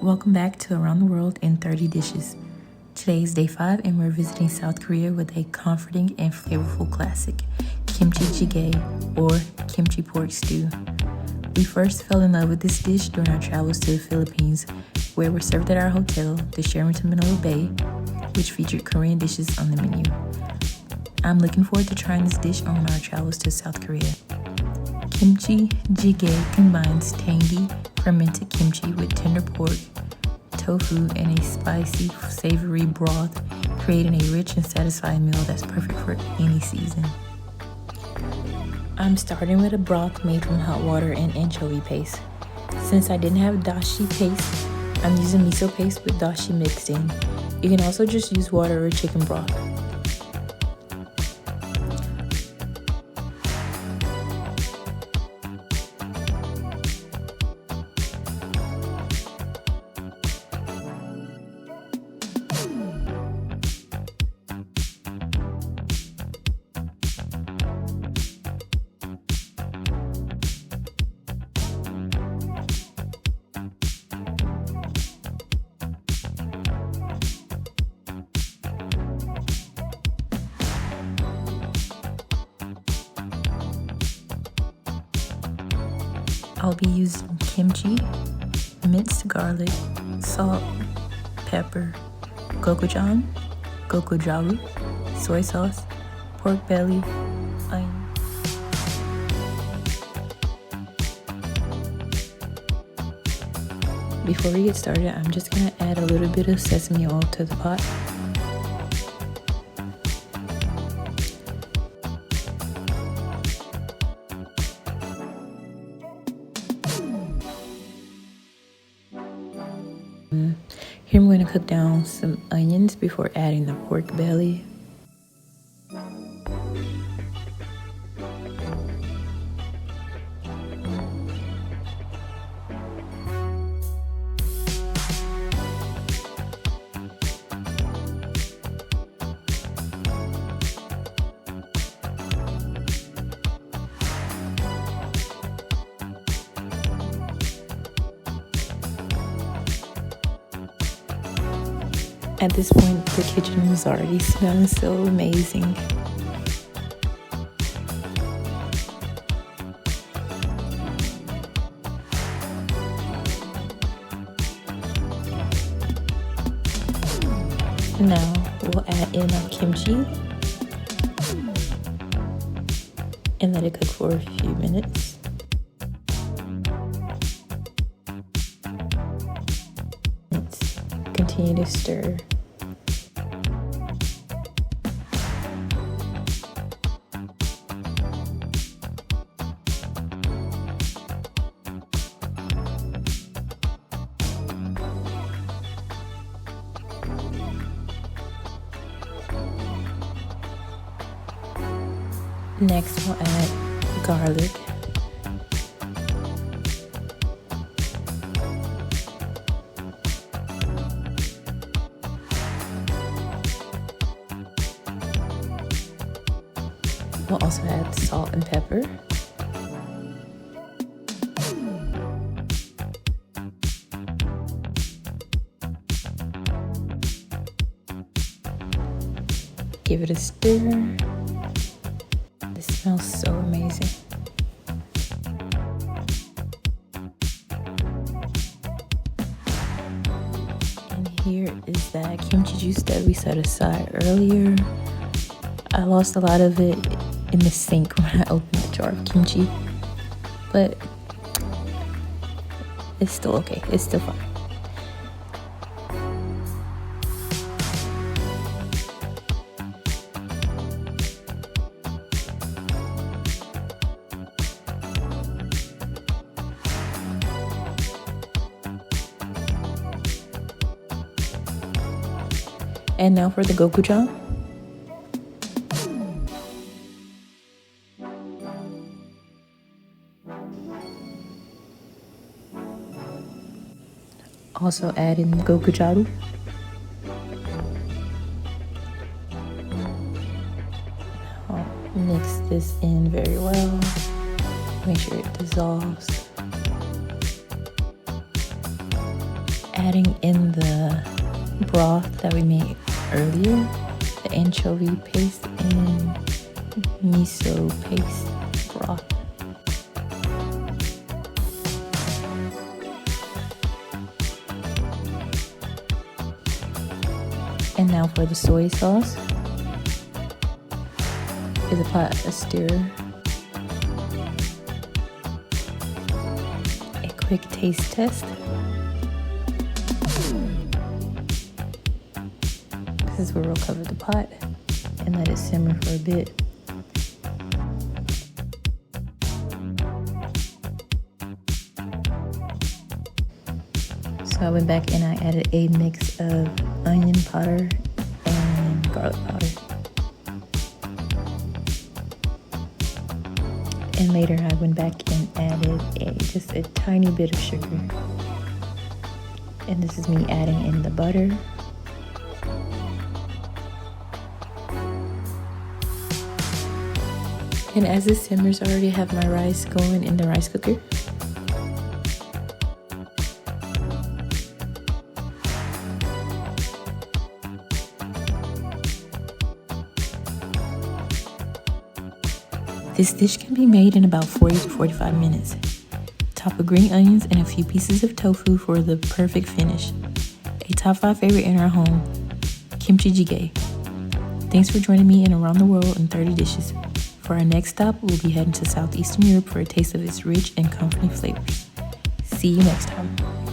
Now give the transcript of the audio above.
Welcome back to Around the World in 30 Dishes. Today is day 5 and we're visiting South Korea with a comforting and flavorful classic, Kimchi Jjigae or kimchi pork stew. We first fell in love with this dish during our travels to the Philippines, where we're served at our hotel, the Sharie Manila Bay, which featured Korean dishes on the menu. I'm looking forward to trying this dish on our travels to South Korea. Kimchi Jjigae combines tangy, fermented kimchi with tender pork, tofu, and a spicy, savory broth, creating a rich and satisfying meal that's perfect for any season. I'm starting with a broth made from hot water and anchovy paste. Since I didn't have dashi paste, I'm using miso paste with dashi mixed in. You can also just use water or chicken broth. I'll be using kimchi, minced garlic, salt, pepper, gochujang, gochujang, soy sauce, pork belly, onion. Before we get started, I'm just gonna add a little bit of sesame oil to the pot. Here I'm going to cook down some onions before adding the pork belly. At this point, the kitchen was already smelling so amazing. Now we'll add in our kimchi and let it cook for a few minutes. Continue to stir. Next, we'll add garlic. We'll also add salt and pepper. Give it a stir. This smells so amazing. And here is that kimchi juice that we set aside earlier. I lost a lot of it in the sink when I opened the jar of kimchi, but it's still okay. It's still fine. And now for the gochujang. Also add in the gochujang. Now mix this in very well. Make sure it dissolves. adding in the broth that we made earlier, the anchovy paste and miso paste broth. And now for the soy sauce. Give the pot a stir. A quick taste test. This is where we'll cover the pot and let it simmer for a bit. So I went back and I added a mix of onion powder and garlic powder. And later I went back and added just a tiny bit of sugar. And this is me adding in the butter. And as it simmers, I already have my rice going in the rice cooker. This dish can be made in about 40 to 45 minutes. Top with green onions and a few pieces of tofu for the perfect finish. A top 5 favorite in our home, Kimchi Jjigae. Thanks for joining me in Around the World in 30 Dishes. For our next stop, we'll be heading to Southeastern Europe for a taste of its rich and comforting flavors. See you next time.